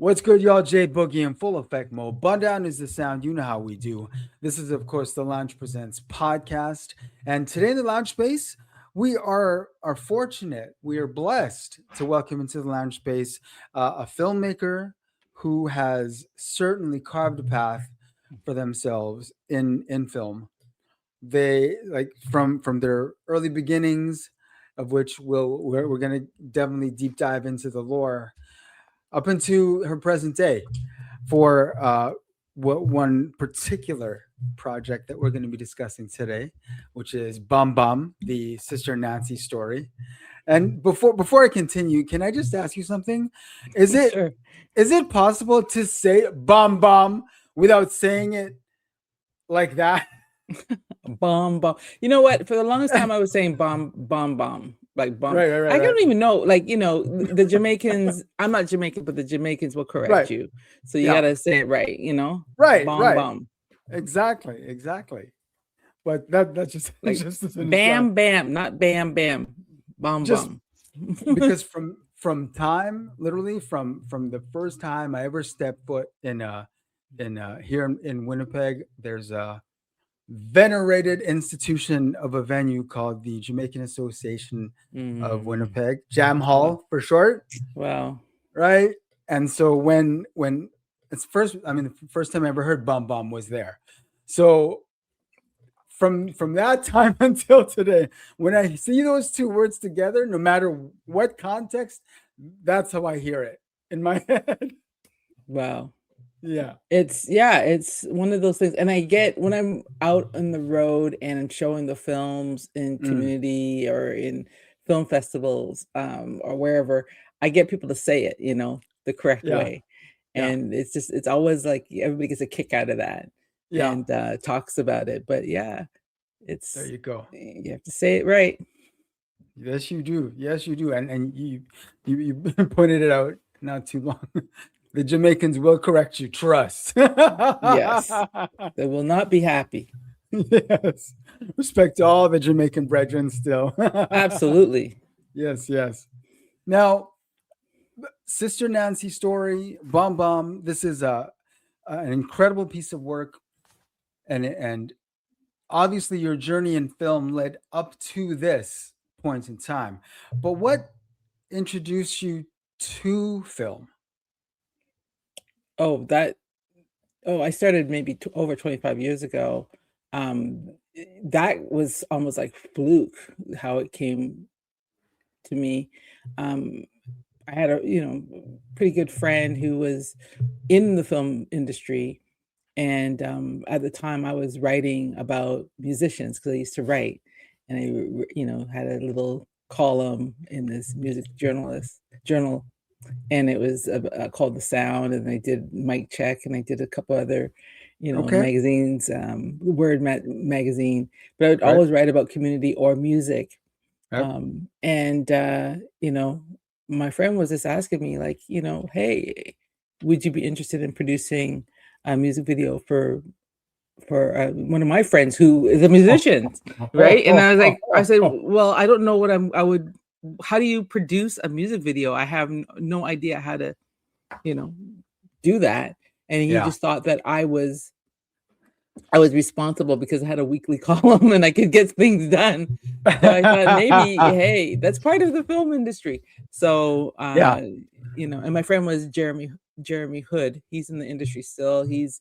What's good, y'all? Jay Boogie in full effect mode. Bun down is the sound. You know how we do. This is, of course, the Lounge Presents podcast. And today in the Lounge Space, we are fortunate, we are blessed to welcome into the Lounge Space a filmmaker who has certainly carved a path for themselves in film. They like from their early beginnings, of which we're going to definitely deep dive into the lore up into her present day for one particular project that we're going to be discussing today, which is Bum Bum, the Sister Nancy story. And before I continue, can I just ask you something? Is it Sure. is it possible to say Bum Bum without saying it like that? Bomb, bomb. You know what? For the longest time, I was saying bomb, bomb, bomb. Like bomb. Right. I don't even know. Like, the Jamaicans, I'm not Jamaican, but the Jamaicans will correct Right. you. So you Yeah. got to say it right, Right. Bomb, Right. bomb. Exactly. But that's just Like just as an bam, aside. bam, not bam, bam. Bomb, Just bomb. because from time literally from the first time I ever stepped foot in here in Winnipeg, there's a venerated institution of a venue called the Jamaican Association of Mm. Winnipeg, Jam Wow. Hall for short, Wow. right? And so when it's first, I mean, the first time I ever heard Bum Bum was there. So from that time until today, when I see those two words together, no matter what context, that's how I hear it in my head. Wow. Yeah. It's one of those things. And I get when I'm out on the road and I'm showing the films in Mm, community or in film festivals, or wherever, I get people to say it, the correct yeah. way. Yeah. And it's always like everybody gets a kick out of that Yeah. and talks about it. But yeah, There it's you go. you have to say it right. Yes, you do. Yes, you do. And you pointed it out not too long. The Jamaicans will correct you. Trust. Yes. They will not be happy. Yes. Respect to all the Jamaican brethren still. Absolutely. Yes. Now, Sister Nancy story, Bum Bum. This is an incredible piece of work, and obviously your journey in film led up to this point in time. But what introduced you to film? Oh, I started maybe over 25 years ago. Um, that was almost like fluke how it came to me. Um, I had a, pretty good friend who was in the film industry. And at the time I was writing about musicians because I used to write and had a little column in this music journal, and it was called The Sound, and I did Mic Check, and I did a couple other, Okay. magazines, magazine, but I would Right. always write about community or music. Yep. And my friend was just asking me like, hey, would you be interested in producing a music video for one of my friends who is a musician, right? And I said, well, I don't know what how do you produce a music video? I have no idea how to, do that. And he Yeah. just thought that I was responsible because I had a weekly column and I could get things done. So I thought maybe, hey, that's part of the film industry. So, Yeah. and my friend was Jeremy Hood. He's in the industry still. He's,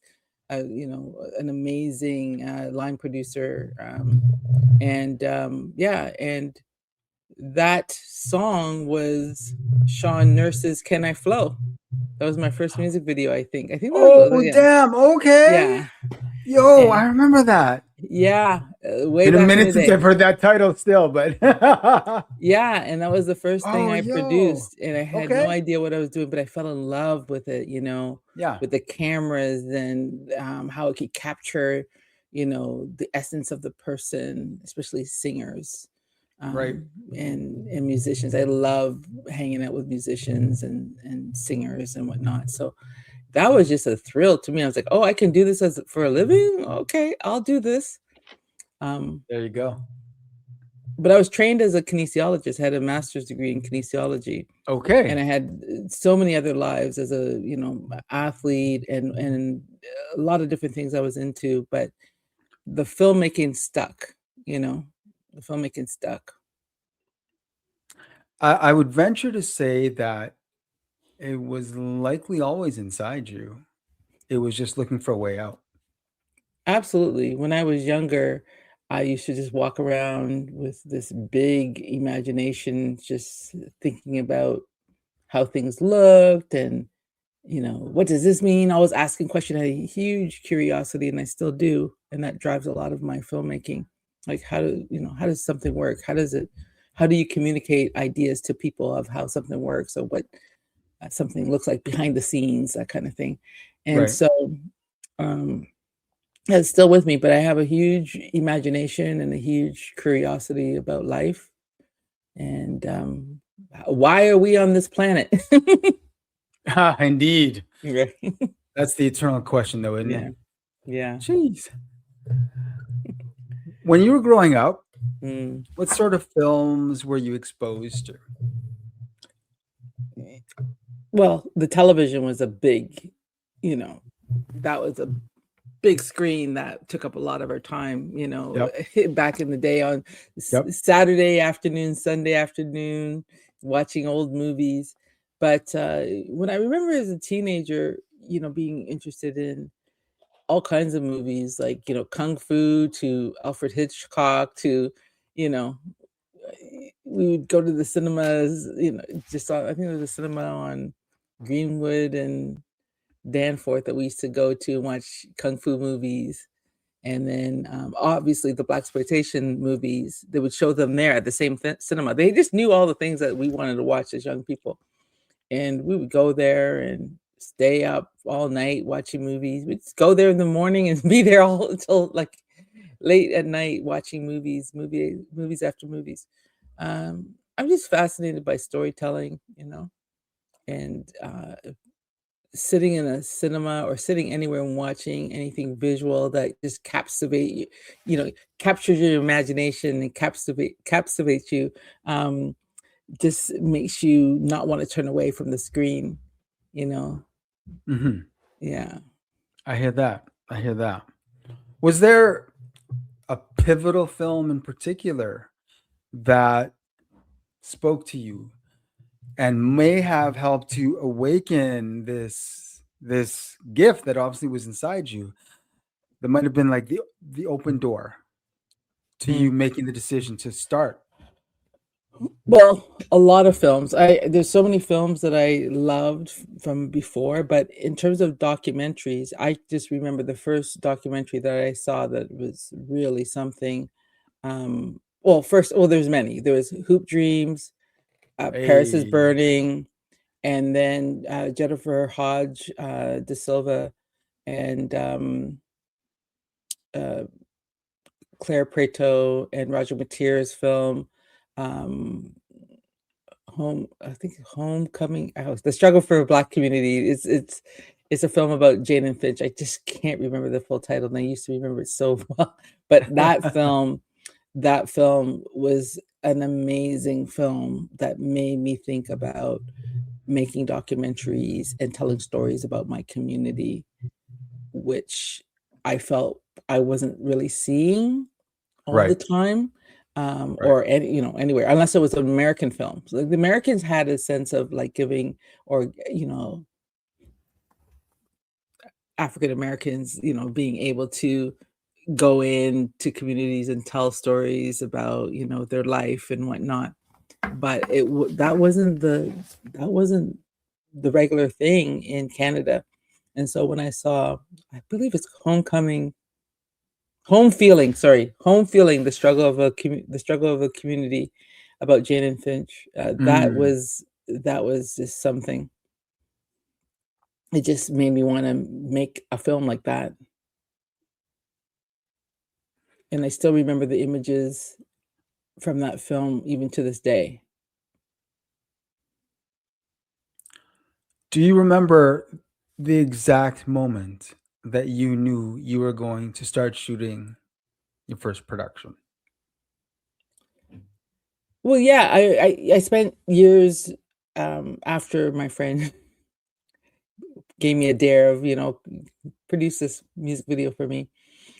an amazing line producer. And that song was Sean Nurse's "Can I Flow." That was my first music video, I think. That was, Oh, damn. Okay. Yeah. Yo, And I remember that. yeah, way Been a back in minute the since day. I've heard that title still, but Yeah, and that was the first thing oh, I yo. produced, and I had no Okay. idea what I was doing, but I fell in love with it, Yeah. with the cameras and how it could capture, the essence of the person, especially singers, Right. and musicians. I love hanging out with musicians and singers and whatnot. So that was just a thrill to me. I was like, oh, I can do this for a living? Okay, I'll do this. There you go. but I was trained as a kinesiologist. I had a master's degree in kinesiology, and Okay. I had so many other lives as a athlete and a lot of different things I was into. But the filmmaking stuck. You know, the filmmaking stuck. I would venture to say that it was likely always inside you. It was just looking for a way out. Absolutely. When I was younger, I used to just walk around with this big imagination, just thinking about how things looked and, what does this mean? I was asking questions. I had a huge curiosity, and I still do. And that drives a lot of my filmmaking. Like, how does something work? How do you communicate ideas to people of how something works or what something looks like behind the scenes, that kind of thing. And Right. so, um, it's still with me, but I have a huge imagination and a huge curiosity about life. And why are we on this planet? Ah, indeed. Right. That's the eternal question, though, isn't it? Yeah. Yeah. Jeez. When you were growing up, Mm. what sort of films were you exposed to? Well, the television was a big, you know, that was a big screen that took up a lot of our time, Yep. back in the day on Yep. Saturday afternoon, Sunday afternoon, watching old movies. But when I remember as a teenager, being interested in all kinds of movies, like, Kung Fu to Alfred Hitchcock to, you know, we would go to the cinemas, just I think there was a cinema on Greenwood and Danforth that we used to go to and watch kung fu movies. And then obviously the blaxploitation movies, they would show them there at the same cinema. They just knew all the things that we wanted to watch as young people. And we would go there and stay up all night watching movies. We'd just go there in the morning and be there all until like late at night watching movies after movies. I'm just fascinated by storytelling, and sitting in a cinema or sitting anywhere and watching anything visual that just captures your imagination and captivates you, um, just makes you not want to turn away from the screen, you know? Hmm. Yeah. I hear that. I hear that. Was there a pivotal film in particular that spoke to you and may have helped to awaken this gift that obviously was inside you, that might have been like the open door to you Mm. making the decision to start? Well, a lot of films. There's so many films that I loved from before, but in terms of documentaries, I just remember the first documentary that I saw that was really something. Well, there's many. There was Hoop Dreams, Paris is Hey. Burning, and then Jennifer Hodge de Silva and uh, Claire Preto and Roger Matir's film. Um, I think Homecoming. Oh, the struggle for a Black community. It's a film about Jane and Finch. I just can't remember the full title, and I used to remember it so well. But that film was an amazing film that made me think about making documentaries and telling stories about my community, which I felt I wasn't really seeing all the Right. time, Right. or anywhere, unless it was an American film. So the Americans had a sense of like giving, or African Americans, being able to go into communities and tell stories about their life and whatnot. But that wasn't the regular thing in Canada. And so when I saw, I believe it's Home Feeling, the struggle of a community, about Jane and Finch. Mm. That was just something. It just made me want to make a film like that. And I still remember the images from that film even to this day. Do you remember the exact moment that you knew you were going to start shooting your first production? Well, yeah, I spent years after my friend gave me a dare of, produce this music video for me.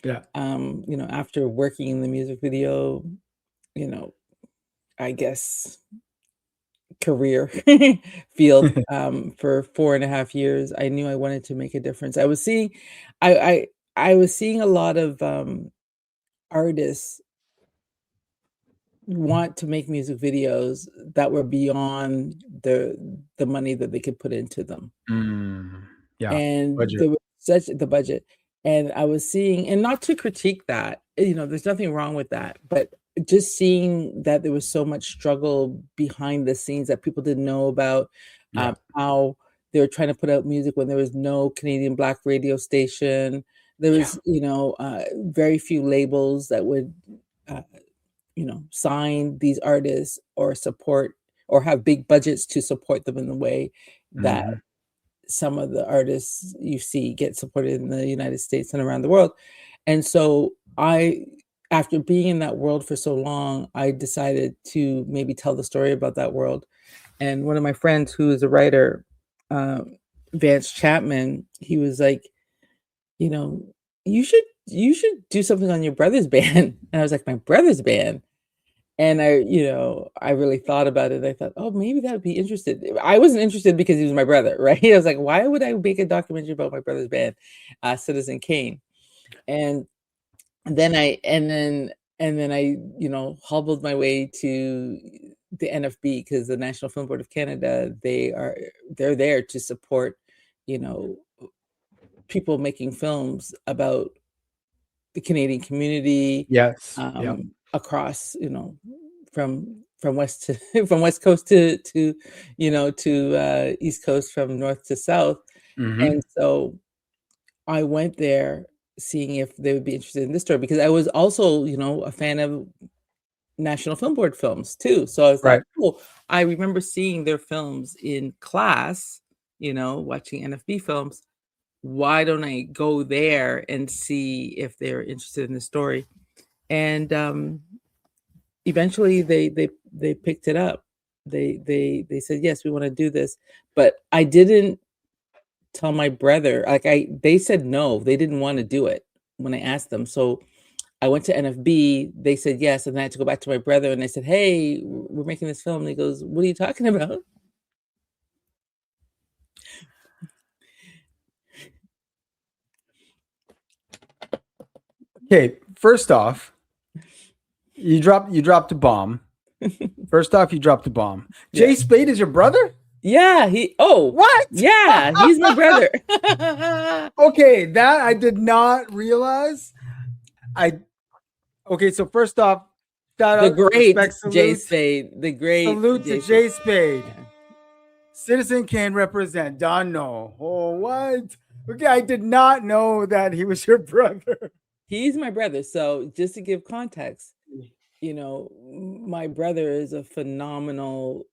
Yeah. After working in the music video, you know, I guess career field for 4.5 years, I knew I wanted to make a difference. I was seeing a lot of artists want to make music videos that were beyond the money that they could put into them. Mm, yeah. And Budget. there was such the budget, and I was seeing, and not to critique that, there's nothing wrong with that, but just seeing that there was so much struggle behind the scenes that people didn't know about, Yeah. how they were trying to put out music when there was no Canadian Black radio station. There Yeah. was, very few labels that would, uh, sign these artists or support or have big budgets to support them in the way that Mhm. some of the artists you see get supported in the United States and around the world. And so after being in that world for so long, I decided to maybe tell the story about that world. And one of my friends who is a writer, Vance Chapman, he was like, you know, you should do something on your brother's band. And I was like, my brother's band. And I really thought about it. I thought, oh, maybe that would be interested. I wasn't interested because he was my brother, right? I was like, why would I make a documentary about my brother's band, Citizen Kane? And then I, hobbled my way to the NFB because the National Film Board of Canada, they're there to support, you know, people making films about the Canadian community, Yes. Yep. across, from west to from west coast to east coast, from north to south. Mhm. And so I went there seeing if they would be interested in this story because I was also, a fan of National Film Board films too. So I thought, Right. oh, I remember seeing their films in class, watching NFB films. Why don't I go there and see if they're interested in the story? And eventually they picked it up. They said, yes, we want to do this. But I didn't tell my brother. They said no, they didn't want to do it when I asked them. So I went to NFB, they said yes, and then I had to go back to my brother and I said, hey, we're making this film. And he goes, what are you talking about? Okay, first off, you dropped a bomb. First off, you dropped a bomb. Yeah. Jay Spade is your brother? Yeah, What? yeah, he's my brother. Okay, that I did not realize. Okay, so first off, shout The out, great respect, Jay salute, Spade, the great salute to Jay Jay Spade. Yeah. Citizen can represent. Don't know. Oh, what? Okay, I did not know that he was your brother. He's my brother. So just to give context, my brother is a phenomenal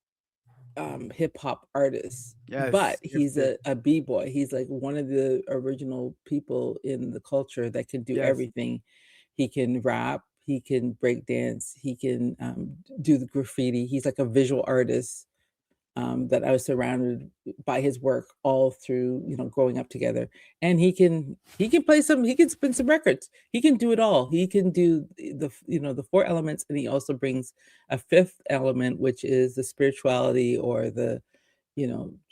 hip hop artist, but Yes, he's a b-boy. He's like one of the original people in the culture that can do yes. everything. He can rap, he can break dance, he can do the graffiti. He's like a visual artist that I was surrounded by his work all through, growing up together. And he can spin some records. He can do it all. He can do the four elements, and he also brings a fifth element, which is the spirituality or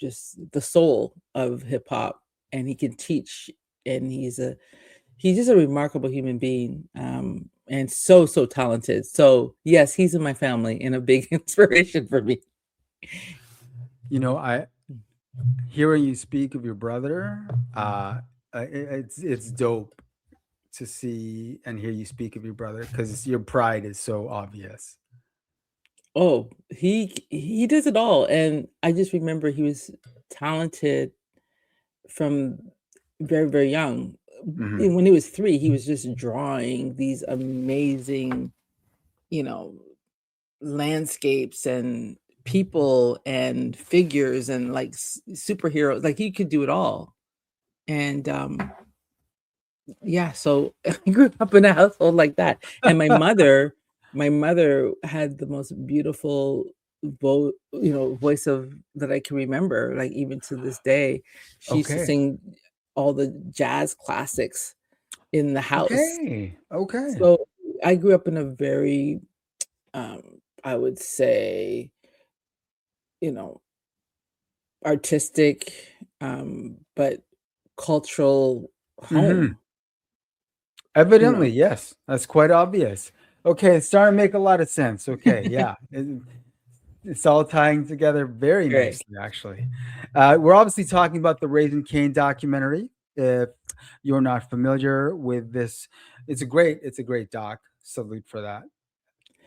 just the soul of hip hop. And he can teach, and he's just a remarkable human being. And so talented. So yes, he's in my family and a big inspiration for me. I hearing you speak of your brother, it's dope to see and hear you speak of your brother because your pride is so obvious. Oh, he does it all, and I just remember he was talented from very, very young. Mhm. When he was 3, he was just drawing these amazing, you know, landscapes and people and figures and like superheroes. Like he could do it all. And yeah, so I grew up in a household like that. And my mother my mother had the most beautiful voice of that I can remember, like even to this day. She used to Okay. sing all the jazz classics in the house. Okay. Okay. So I grew up in a very, I would say, you know, artistic, but cultural Hmm. home, you Evidently, know. yes. That's quite obvious. Okay, it's starting to make a lot of sense. Okay, yeah. It's all tying together very Right. nicely, actually. We're obviously talking about the Raising Cane documentary. If you're not familiar with this, it's a great doc. Salute for that.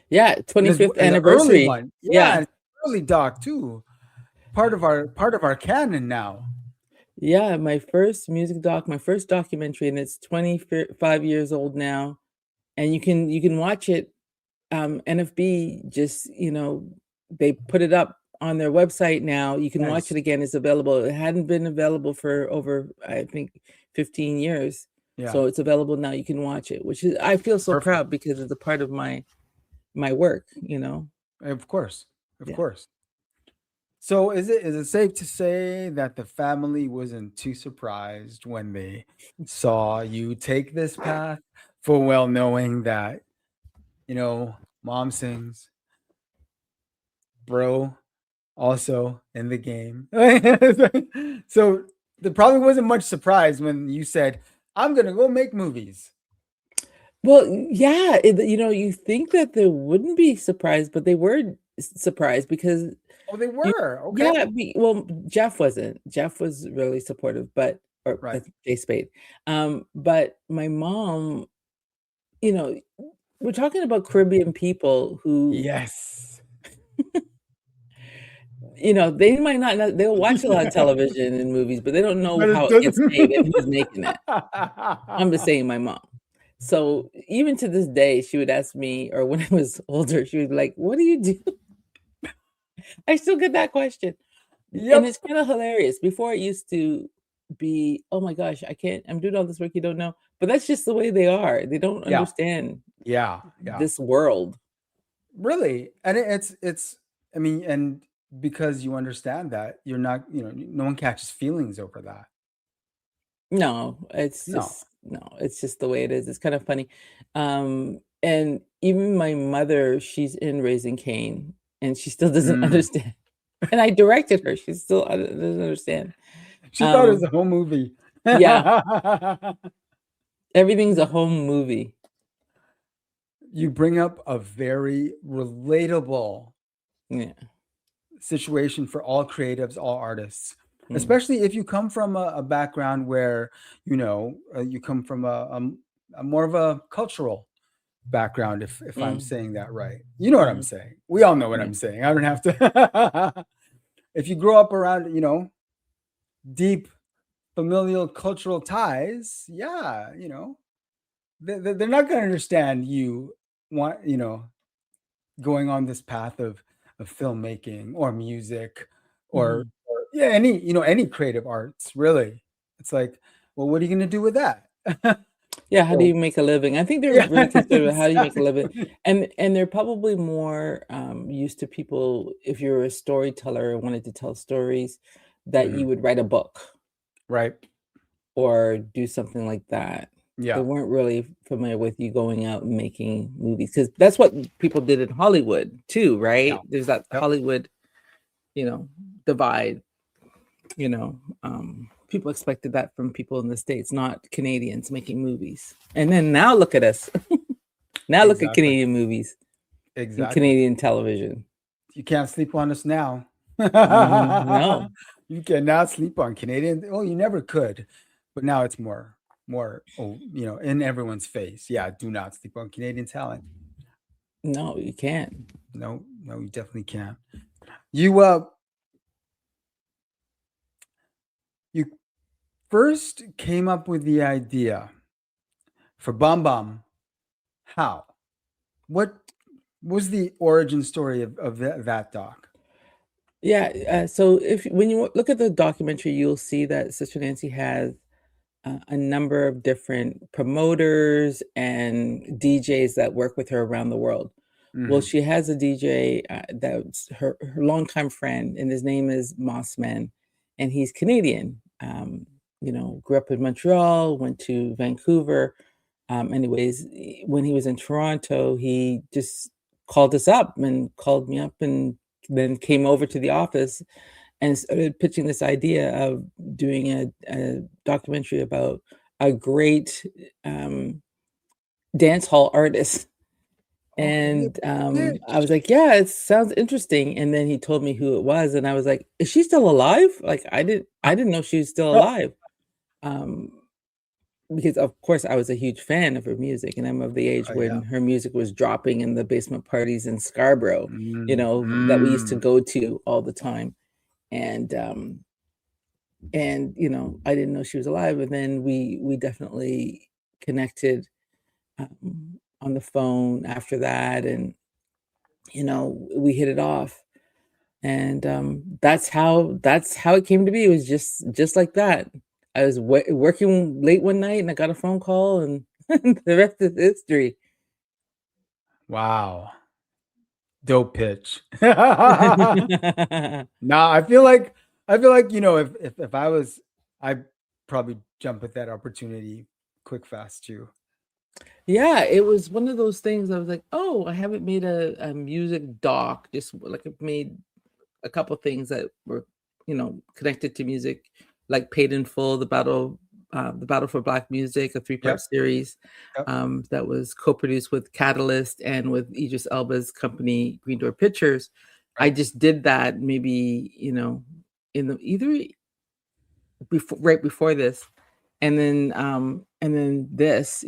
Yeah, And 25th it's an early anniversary. one. Yeah, Yeah. and it's an early doc too. Part of our canon now. Yeah, my first music doc, my first documentary, and it's 25 years old now. And you can watch it. NFB just, they put it up on their website now. You can watch Nice. it again. It's available. It hadn't been available for over, I think, 15 years. Yeah. So it's available now. You can watch it, which is I feel so Perfect. proud because it's a part of my work. Of course. Of Yeah. course. So is it safe to say that the family wasn't too surprised when they saw you take this path, full well knowing that, mom sings, bro also in the game. So there probably wasn't much surprise when you said, I'm gonna go make movies. Well, yeah, you think that they wouldn't be surprised, but they were surprised because Oh, they you were. Okay. yeah, well, Jeff wasn't. Jeff was really supportive, but or Right. that's Jay Spade. But my mom, you know, we're talking about Caribbean people who, Yes. they might not know they'll watch a lot of television and movies, but they don't know But how it it gets made and doesn't. who's making it. I'm just saying my mom. So even to this day, she would ask me, or when I was older, she would be like, "What do you do?" I still get that question. And Yep. it's kind of hilarious. Before it used to be, "Oh my gosh, I'm doing all this work you don't know." But that's just the way they are. They don't Yeah. understand Yeah. Yeah. this world. Really. And it's I mean, and because you understand that you're not, no one catches feelings over that. No, No. it's just the way it is. It's kind of funny. And even my mother, she's in Raising Cain, and she still doesn't Mm. understand. And I directed her. She still doesn't understand. She thought it was Um, a whole movie. yeah, everything's a home movie. You bring up a very relatable Yeah. situation for all creatives, all artists, Mm, especially if you come from a background where, you come from a more of a cultural background, if I'm mm, saying that right. You know what I'm mhm, saying. We all know what yeah. I'm saying. I don't have to. If you grow up around, deep familial cultural ties, yeah, they're not going to understand you want, going on this path of filmmaking or music Mhm. or yeah, any creative arts, really. It's like, well, what are you going to do with that? Yeah, how do So you make a living? I think they're yeah, really considerate how do you make a living? exactly. And they're probably more used to people if you're a storyteller and wanted to tell stories that Mhm. you would write a book Right. or do something like that. They Yeah. weren't really familiar with you going out and making movies because that's what people did in Hollywood too, Yeah. right? There's that Yep. Hollywood, you know, divide. People expected that from people in the States, not Canadians making movies. And then now look at us. Now look at Exactly. Canadian movies and Exactly. Canadian television. You can't sleep on us now. No, You cannot sleep on Canadian. Oh, you never could, but now it's more. Oh, in everyone's face. Yeah, do not sleep on Canadian talent. no, you can't. No, no, you definitely can't. You first came up with the idea for Bam Bam. How? What was the origin story of that doc? Yeah. So if when you look at the documentary, you'll see that Sister Nancy has a number of different promoters and DJs that work with her around the world. Well, Mhm. she has a DJ that's her longtime friend, and his name is Mossman, and he's Canadian. Grew up in Montreal, went to Vancouver. Anyways, when he was in Toronto, he just called me up, and then came over to the office and started pitching this idea of doing a documentary about a great dance hall artist. Okay. And I was Pitch. like, yeah, it sounds interesting. And then he told me who it was, and I was like, is she still alive? Like I didn't know she was still alive. Um, because of course I was a huge fan of her music, and I'm of the age Yeah. when her music was dropping in the basement parties in Scarborough, Mm, that we used to mm. go to all the time. And I didn't know she was alive, and then we definitely connected on the phone after that, and we hit it off. And that's how it came to be. It was just like that. I was working late one night, and I got a phone call, and the rest is history. Wow. Dope pitch. Nah, I feel like, if I was, I'd probably jump at that opportunity quick fast too. Yeah, it was one of those things. I was like, oh, I haven't made a music doc. Just like I've made a couple things that were, connected to music, like Paid in Full, the Battle for Black Music, a three-part Yep. series Yep. that was co-produced with Catalyst and with Idris Elba's company, Green Door Pictures. I Right. just did that maybe, in the either before right before this, and then this,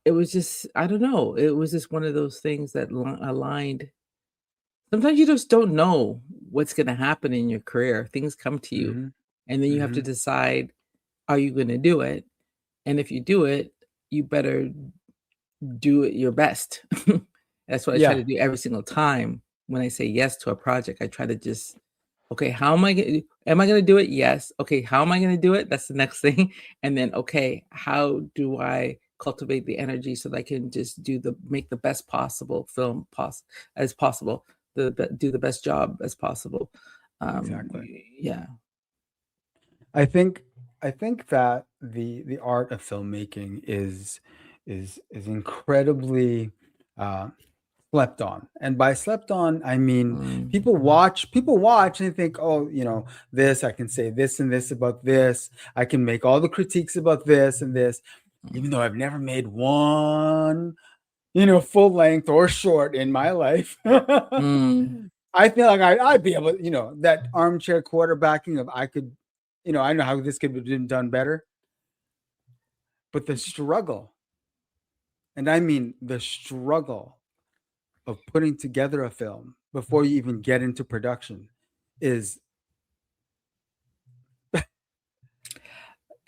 it was just, I don't know, it was just one of those things that aligned. Sometimes you just don't know what's gonna happen in your career. Things come to you, Mm-hmm. and then you have to Mm-hmm. decide, are you gonna do it? And if you do it, you better do it your best. That's what I try Yeah. to do every single time when I say yes to a project. I try to just, okay, how am I gonna do it? Yes. Okay, how am I gonna do it? That's the next thing. And then, okay, how do I cultivate the energy so that I can just make the best possible film as possible, do the best job as possible. Exactly. Yeah. I think I think that the art of filmmaking is incredibly uh, slept on. And by slept on, I mean Mm, people watch and think, oh, this, I can say this and this about this. I can make all the critiques about this and this, mm, even though I've never made one, full length or short in my life. mm. I feel like I'd be able, that armchair quarterbacking of I could, I know how this could have been done better, but the struggle, and I mean the struggle of putting together a film before you even get into production is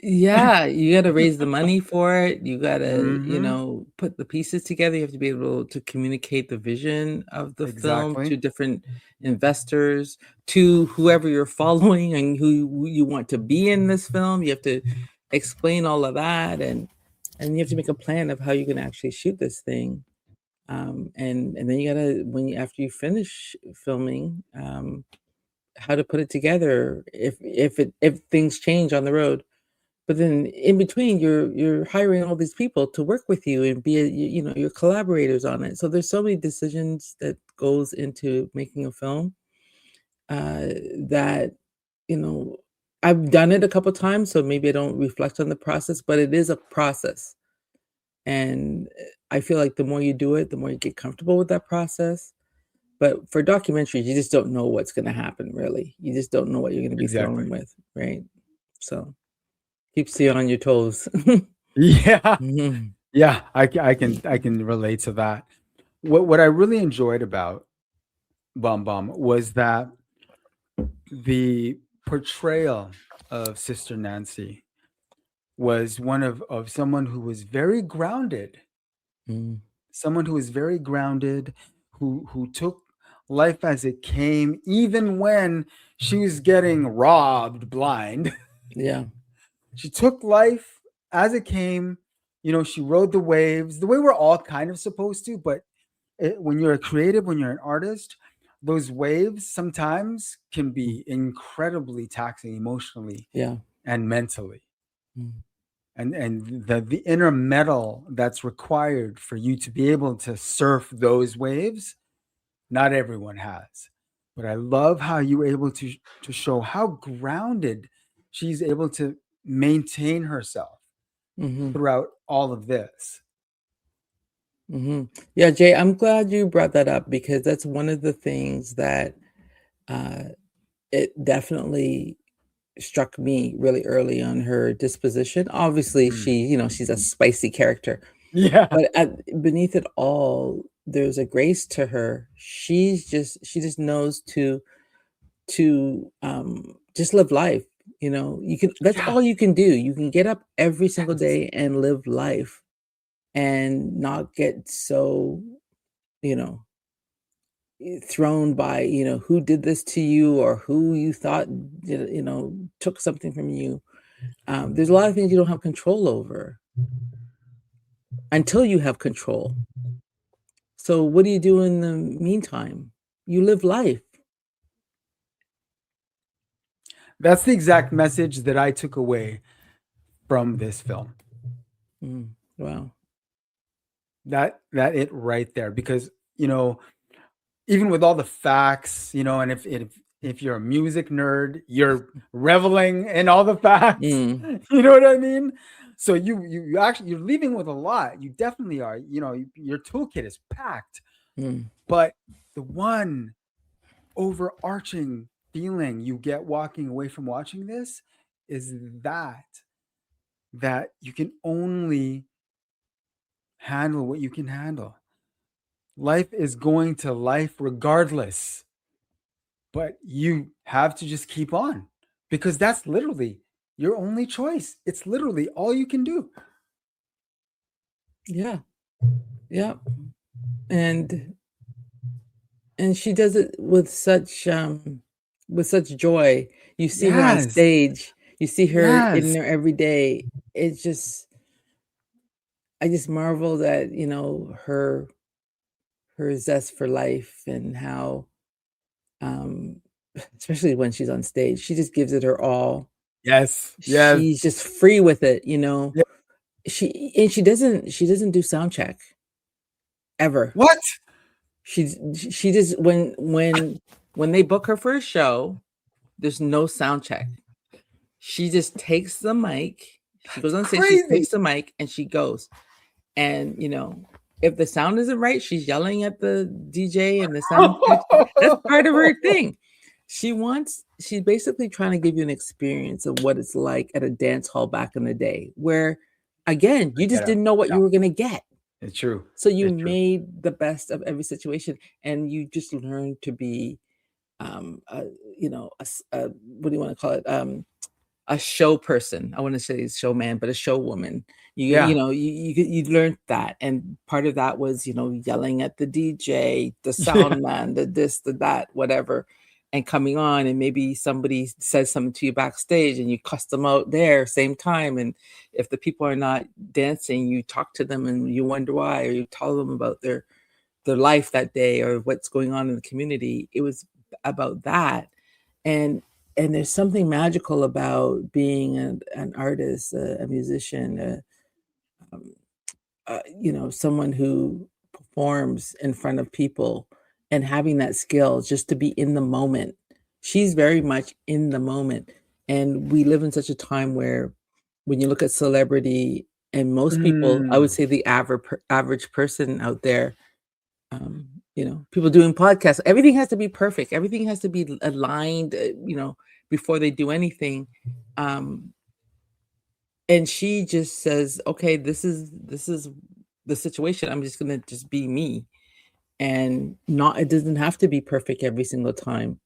Yeah, you gotta raise the money for it. You gotta, hmm put the pieces together. You have to be able to communicate the vision of the film exactly. to different investors, to whoever you're following and who you want to be in this film. You have to explain all of that, and you have to make a plan of how you're gonna actually shoot this thing. And then you gotta, after you finish filming, how to put it together if things change on the road. But then in between, you're hiring all these people to work with you and be your collaborators on it. So there's so many decisions that goes into making a film, uh, that you know I've done it a couple times, so maybe I don't reflect on the process, but it is a process. And I feel like the more you do it, the more you get comfortable with that process. But for documentaries, you just don't know what's going to happen. Really, you just don't know what you're going to be thrown Exactly. with, right? So keeps you on your toes. Yeah. Mhm. Yeah. I can relate to that. What I really enjoyed about Bum Bum was that the portrayal of Sister Nancy was one of someone who was very grounded, Mm, someone who was very grounded, who took life as it came, even when she was getting robbed blind. yeah. She took life as it came, she rode the waves the way we're all kind of supposed to, but when you're a creative, when you're an artist, those waves sometimes can be incredibly taxing emotionally Yeah. and mentally. Mm. And the inner metal that's required for you to be able to surf those waves, not everyone has. But I love how you were able to show how grounded she's able to maintain herself Mm-hmm. throughout all of this. Mm-hmm. Yeah, Jay, I'm glad you brought that up because that's one of the things that uh, it definitely struck me really early on her disposition. Obviously, Mm. she's a spicy character, Yeah. but beneath it all, there's a grace to her. She just knows to just live life. That's Yeah. all you can do. You can get up every single Yes. day and live life and not get so, you know, thrown by, who did this to you or who you thought did, took something from you. There's a lot of things you don't have control over until you have control. So what do you do in the meantime? You live life. That's the exact message that I took away from this film. Wow. That it right there, because even with all the facts, and if you're a music nerd, you're reveling in all the facts. Mm, You know what I mean? So you actually, you're leaving with a lot. You definitely are. Your toolkit is packed. mm. But the one overarching feeling you get walking away from watching this is that you can only handle what you can handle. Life is going to life regardless, but you have to just keep on, because that's literally your only choice. It's literally all you can do. Yeah. Yeah. And she does it with such joy. You see her on Yes. stage, you see her in Yes. there every day. It's just I just marvel at, her zest for life and how um especially when she's on stage, she just gives it her all. Yes. Yes. She's just free with it. Yeah. She doesn't do sound check ever. What? She just when they book her for a show, there's no sound check. She just takes the mic. She goes on stage, she Crazy. takes the mic and she goes. And if the sound isn't right, she's yelling at the DJ and the sound check. That's part of her thing. She's basically trying to give you an experience of what it's like at a dance hall back in the day, where again, you just Get out. didn't know what Yeah, you were gonna get. it's true. So you It's true. made the best of every situation and you just learned to be a, what do you want to call it? A show person. I want to say showman, but a show woman. Yeah. You learned that, and part of that was yelling at the DJ, the Yeah. sound man, the this, the that, whatever, and coming on, and maybe somebody says something to you backstage, and you cuss them out there same time, and if the people are not dancing, you talk to them and you wonder why, or you tell them about their life that day or what's going on in the community. It was about that, and there's something magical about being an artist, a musician, um, someone who performs in front of people and having that skill just to be in the moment. She's very much in the moment. And we live in such a time where when you look at celebrity and most people, I would Mm. say the average person out there, um, people doing podcasts, everything has to be perfect. Everything has to be aligned, before they do anything. Um, and she just says, okay, this is the situation. I'm just gonna just be me. And not it doesn't have to be perfect every single time.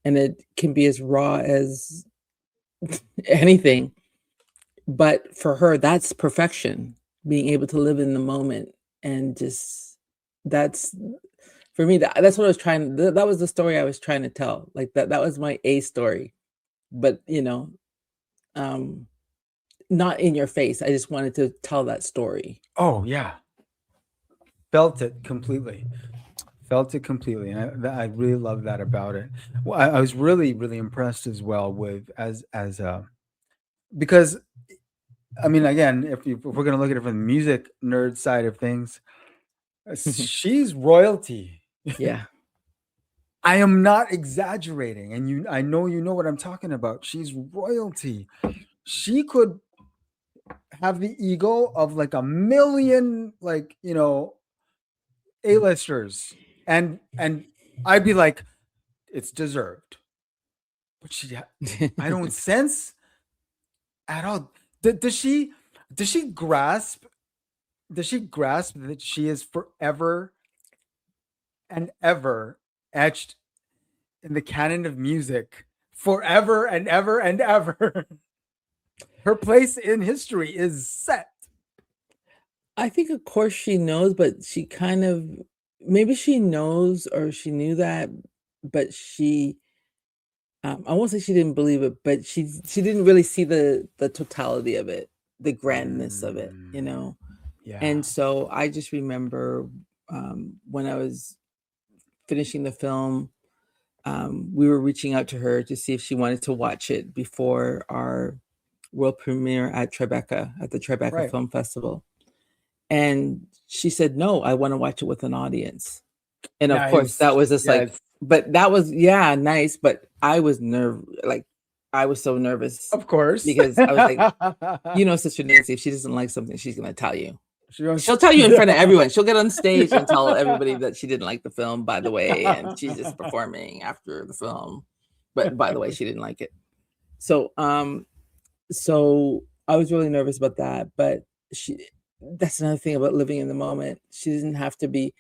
And it can be as raw as anything. But for her, that's perfection. Being able to live in the moment and just that's for me, that's what I was trying that was the story I was trying to tell. Like that was my A story. But um not in your face. I just wanted to tell that story. Oh yeah, felt it completely. Felt it completely, and I really love that about it. Well, I was really really impressed as well with as because I mean, again, if we're gonna look at it from the music nerd side of things, she's royalty. Yeah. I am not exaggerating, and I know you know what I'm talking about. She's royalty. She could have the ego of like a million, like, A-listers, and I'd be like, it's deserved. But I don't sense at all. Does she? Does she grasp? Does she grasp that she is forever and ever etched in the canon of music, forever and ever and ever? Her place in history is set. I think, of course, she knows, but she kind of maybe she knows or she knew that, but she I won't say she didn't believe it, but she didn't really see the totality of it, the grandness of it, you Mm, know? yeah. And so I just remember when I was finishing the film, we were reaching out to her to see if she wanted to watch it before our world premiere at Tribeca, at the Tribeca Right. Film Festival. And she said, no, I want to watch it with an audience. And of course, Nice. that was just like, Yes. but that was, yeah, nice. But I was like, I was so nervous Of course. because I was like, Sister Nancy, if she doesn't like something, she's going to tell you. She goes, She'll tell you in front of everyone. She'll get on stage and tell everybody that she didn't like the film, by the way, and she's just performing after the film. But by the way, she didn't like it. So, so I was really nervous about that. But that's another thing about living in the moment. She didn't have to be,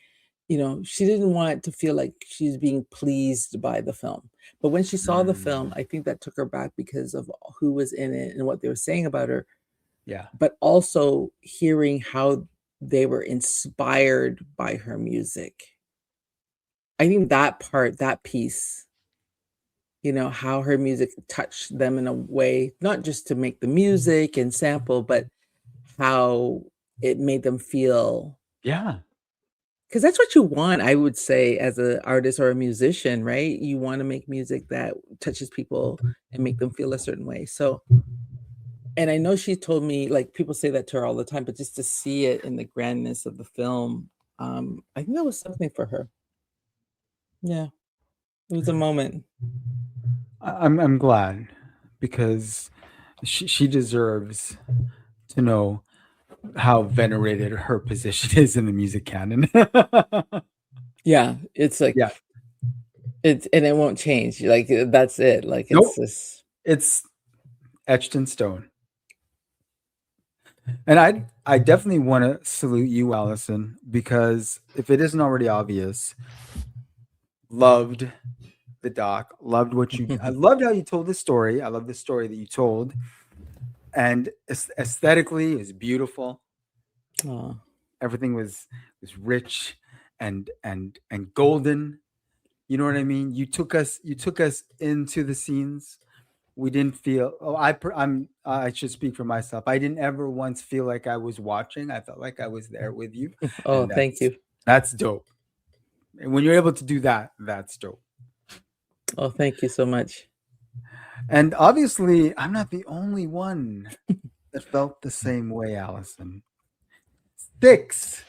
she didn't want to feel like she's being pleased by the film. But when she saw the film, Mm, I think that took her back because of who was in it and what they were saying about her, yeah. but also hearing how they were inspired by her music. I think that piece, how her music touched them in a way, not just to make the music and sample, but how it made them feel. Yeah. Because that's what you want, I would say, as an artist or a musician, right? You want to make music that touches people and make them feel a certain way. So, and I know she told me, like, people say that to her all the time, but just to see it in the grandness of the film, I think that was something for her. Yeah, it was a moment. I'm glad because she deserves to know how venerated her position is in the music canon. Yeah, it's like Yeah. and it won't change. Like that's it. Like it's Nope. just It's etched in stone. And I definitely want to salute you, Allison, because if it isn't already obvious, loved the doc, loved what you I loved how you told the story. I love the story that you told. And aesthetically, it was beautiful. Aw. Everything was rich and golden. You know what I mean? You took us into the scenes. We didn't feel. Oh, I should speak for myself. I didn't ever once feel like I was watching. I felt like I was there with you, Oh, and thank that's you. that's dope. And when you're able to do that, that's dope. Oh, thank you so much. And obviously, I'm not the only one that felt the same way, Allison. 6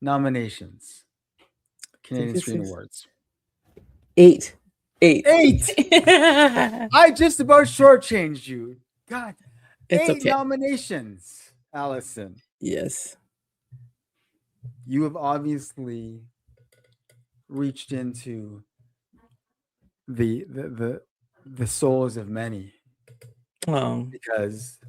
nominations, Six, Canadian six, Screen six. Awards. 8. 8. 8. I just about shortchanged you. God, It's 8 okay. nominations, Allison. Yes. You have obviously reached into the souls of many Oh, because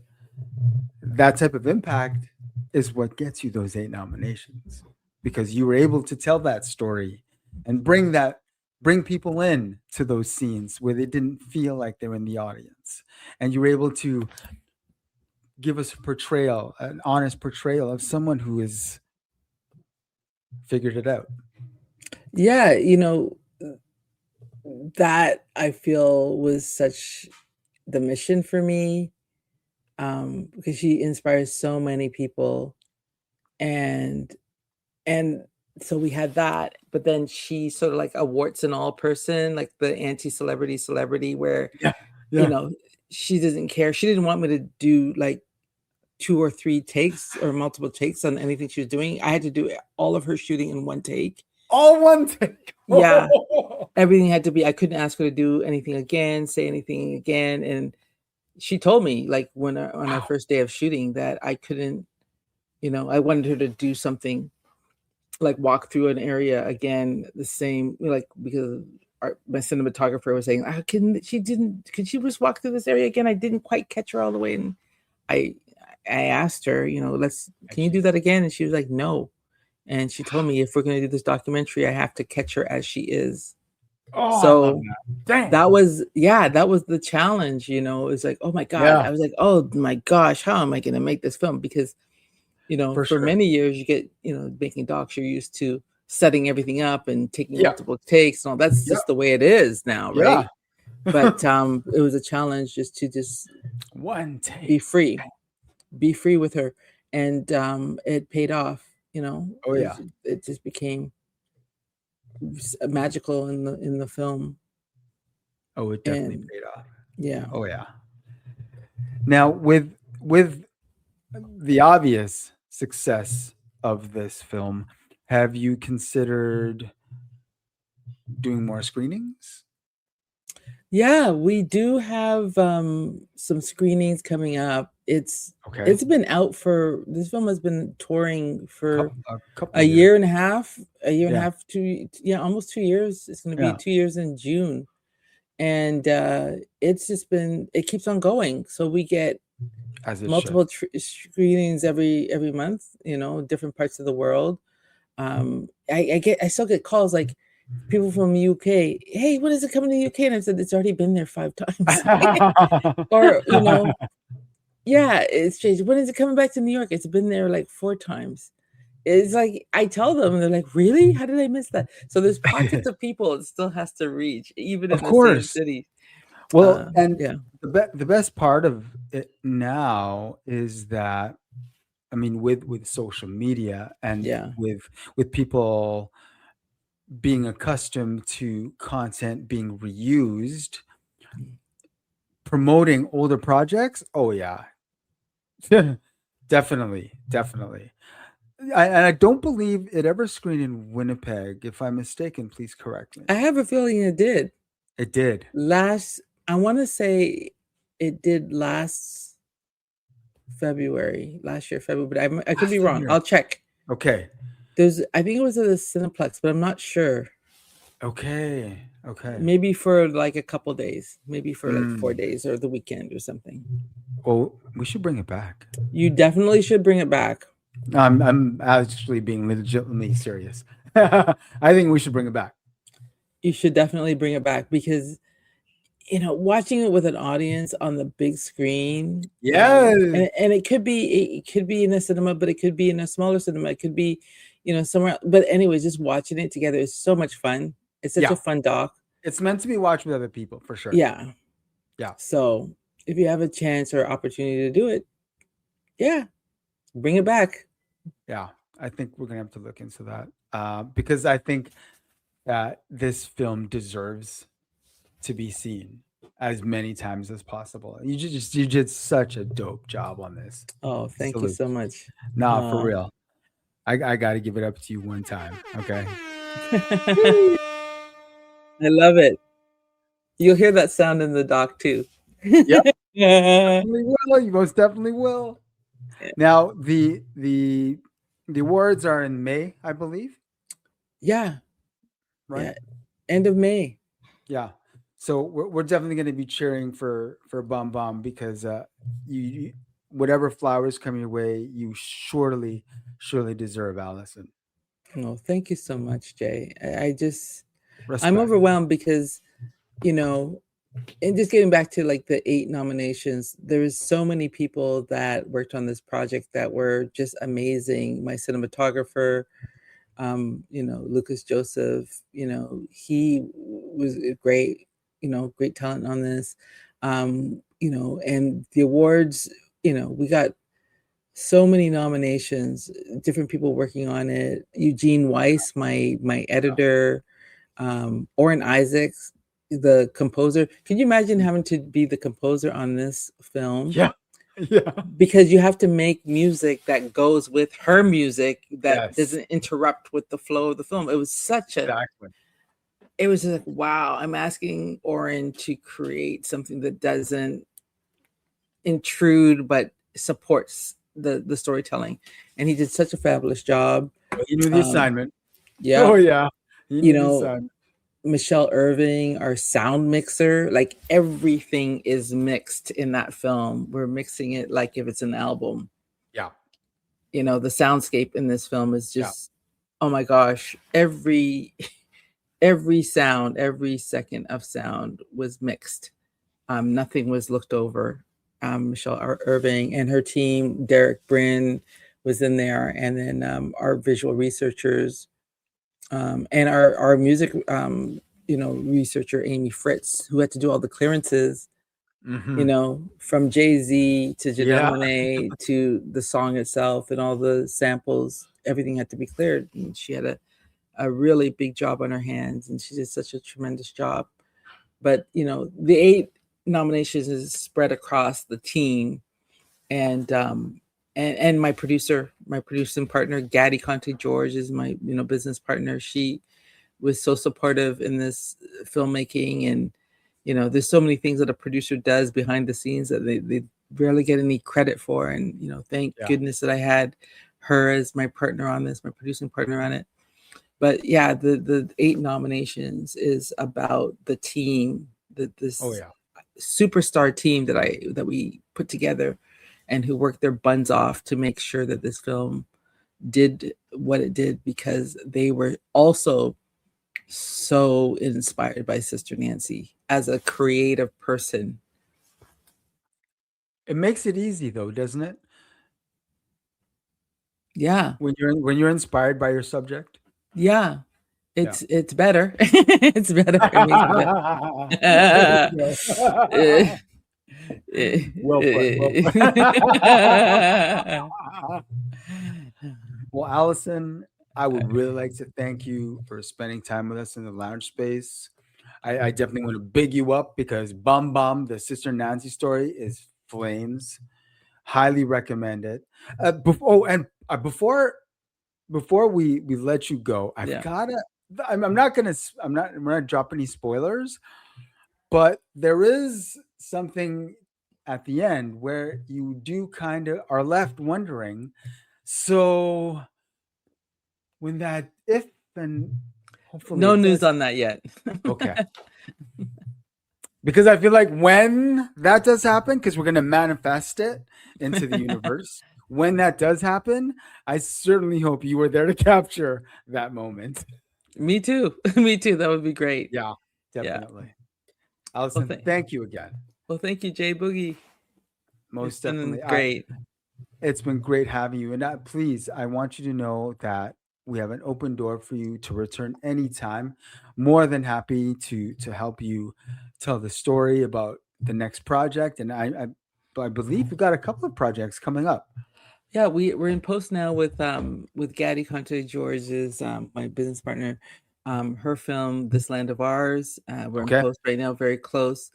that type of impact is what gets you those 8 nominations because you were able to tell that story and bring people in to those scenes where they didn't feel like they were in the audience, and you were able to give us a portrayal, an honest portrayal of someone who has figured it out. yeah. That I feel was such the mission for me. because she inspires so many people, and and so we had that, but then she's sort of like a warts and all person, like the anti-celebrity, where, Yeah. you Yeah. know, she doesn't care. She didn't want me to do like 2 or 3 takes or multiple takes on anything she was doing. I had to do all of her shooting in 1 take. All one take. Yeah. Everything had to be, I couldn't ask her to do anything again, say anything again, and she told me, like, when on our Wow. first day of shooting that I couldn't, I wanted her to do something, like walk through an area again, the same, like, because my cinematographer was saying, could she just walk through this area again? I didn't quite catch her all the way. And I, I asked her, can you do that again? And she was like, no. And she told me, if we're going to do this documentary, I have to catch her as she is. Oh, I love So that. Dang. that was the challenge, It's like, oh my God. Yeah. I was like, oh my gosh, how am I going to make this film? Because For for sure. many years, you get, making docs, you're used to setting everything up and taking Yeah. multiple takes and all. That's Yeah. just the way it is now, Yeah. right? But it was a challenge just to One take. be free with her, and it paid off. Oh yeah. It just became magical in the film. Oh, it definitely And paid off. yeah. Oh yeah. Now with the obvious success of this film, have you considered doing more screenings? Yeah, we do have some screenings coming up. It's Okay. been out for, this film has been touring for A couple a years. year and a half, Yeah. almost 2 years. It's going to be Yeah. 2 years in June. And it's just been, it keeps on going. So we get As it multiple screenings every month, different parts of the world. I still get calls like people from UK. Hey, when is it coming to the UK? And I said, it's already been there 5 times. should. Or, yeah, it's changed. When is it coming back to New York? It's been there like 4 times. It's like, I tell them, and they're like, really? How did I miss that? So there's pockets of people it still has to reach, even in Of the same course. city. Well, and Yeah. the best part of it now is that, I mean, with social media and Yeah. with people being accustomed to content being reused, promoting older projects. Oh yeah, definitely. And I don't believe it ever screened in Winnipeg. If I'm mistaken, please correct me. I have a feeling it did. It did. I want to say it did last year, February, but I could be wrong. I'll check. Okay. I think it was at the Cineplex, but I'm not sure. Okay. Maybe for like a couple days, maybe for like 4 days or the weekend or something. Well, we should bring it back. You definitely should bring it back. I'm actually being legitimately serious. I think we should bring it back. You should definitely bring it back because, watching it with an audience on the big screen. Yes. And it could be in a cinema, but it could be in a smaller cinema. It could be, somewhere. But anyways, just watching it together is so much fun. It's such a fun doc. It's meant to be watched with other people, for sure. Yeah. Yeah. So if you have a chance or opportunity to do it, yeah, bring it back. Yeah, I think we're gonna have to look into that because I think that this film deserves to be seen as many times as possible. You did such a dope job on this. Oh, thank you so much. Nah, for real. I got to give it up to you one time. Okay. I love it. You'll hear that sound in the doc too. Yep. Definitely will. You most definitely will. Yeah. Now the awards are in May, I believe. Yeah. Right. Yeah. End of May. Yeah. So we're definitely going to be cheering for Bum Bum because you whatever flowers come your way, you surely deserve, Alison. Oh, thank you so much, Jay. I'm overwhelmed because, and just getting back to like the 8 nominations, there was so many people that worked on this project that were just amazing. My cinematographer, Lucas Joseph, he was great, great talent on this, and the awards we got so many nominations, different people working on it. Eugene Weiss, my editor, Orrin Isaacs, the composer. Can you imagine having to be the composer on this film? Yeah. Yeah. Because you have to make music that goes with her music that Yes. doesn't interrupt with the flow of the film. It was Exactly. it was like, wow, I'm asking Orrin to create something that doesn't intrude but supports the storytelling. And he did such a fabulous job. He knew the assignment. Yeah. Oh yeah. He You knew the know, assignment. Michelle Irving, our sound mixer, like everything is mixed in that film. We're mixing it like if it's an album. Yeah. The soundscape in this film is just, oh my gosh, every sound, every second of sound was mixed. Nothing was looked over. Michelle Irving and her team, Derek Bryn was in there, and then our visual researchers, and our music, researcher Amy Fritz, who had to do all the clearances, from Jay-Z to Janelle Monáe to the song itself and all the samples. Everything had to be cleared, and she had a really big job on her hands, and she did such a tremendous job. But the 8 nominations is spread across the team, and my producing partner, Gaddy Conte George, is my business partner. She was so supportive in this filmmaking, and there's so many things that a producer does behind the scenes that they rarely get any credit for. And thank goodness that I had her as my partner on this, my producing partner on it. But yeah, the 8 nominations is about the team, this superstar team that we put together, and who worked their buns off to make sure that this film did what it did, because they were also so inspired by Sister Nancy as a creative person. It makes it easy though, doesn't it? Yeah. When you're inspired by your subject. Yeah. It's better. It's better. It makes it better. Well put. Well, Alison, I would really like to thank you for spending time with us in the lounge space. I definitely want to big you up, because Bum Bum, the Sister Nancy story, is flames. Highly recommend it. Before we let you go, I've gotta. I'm not gonna. I'm not. We're not dropping any spoilers, but there is something at the end where you do kind of are left wondering. So when that, if and hopefully no news on that yet. Okay. Because I feel like when that does happen, because we're going to manifest it into the universe, when that does happen, I certainly hope you were there to capture that moment. Me too. Me too. That would be great. Yeah, definitely. Yeah. Alison, thank you again. Well, thank you, Jay Boogie. Most definitely. Great. It's been great having you. And please, I want you to know that we have an open door for you to return anytime. More than happy to help you tell the story about the next project. And I believe we've got a couple of projects coming up. Yeah, we're in post now with Gaddy Conte George's my business partner, her film This Land of Ours. We're in post right now, very close,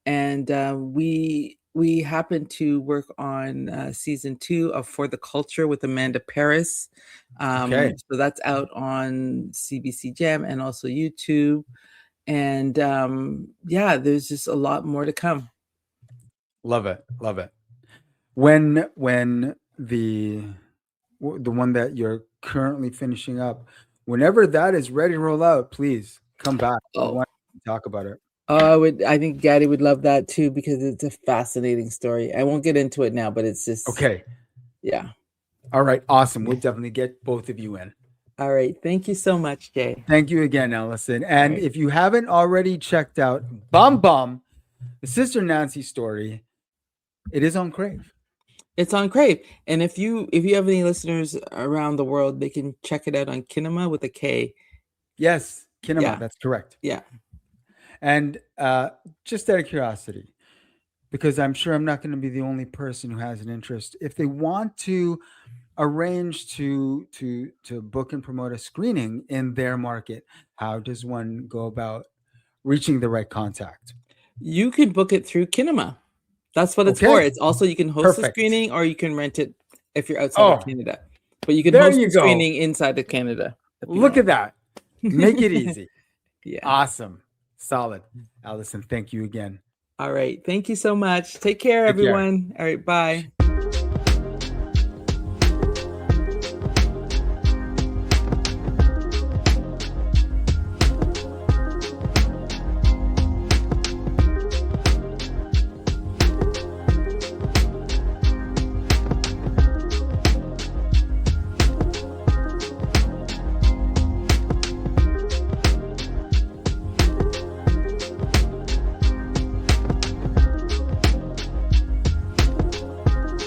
and we happen to work on season 2 of For the Culture with Amanda Paris. So that's out on CBC Gem and also YouTube, and there's just a lot more to come. Love it. When the one that you're currently finishing up, whenever that is ready to roll out, please come back. I want to talk about it. I think Gaddy would love that too, because it's a fascinating story. I won't get into it now, but it's just okay. Yeah. All right. Awesome. We'll definitely get both of you in. All right. Thank you so much, Jay. Thank you again, Alison. And if you haven't already checked out Bum Bum, the Sister Nancy story, it is on Crave. It's on Crave. And if you have any listeners around the world, they can check it out on Kinema with a K. Yes, Kinema. Yeah. That's correct. Yeah. And just out of curiosity, because I'm sure I'm not going to be the only person who has an interest. If they want to arrange to book and promote a screening in their market, how does one go about reaching the right contact? You can book it through Kinema. That's what it's Okay. for. It's also, you can host a Perfect. screening, or you can rent it if you're outside of Canada. But you can There host you a go. screening inside of Canada. Look at that. Make it easy. Yeah. Awesome. Solid. Alison, thank you again. All right. Thank you so much. Take care, Take care. everyone. All right. Bye.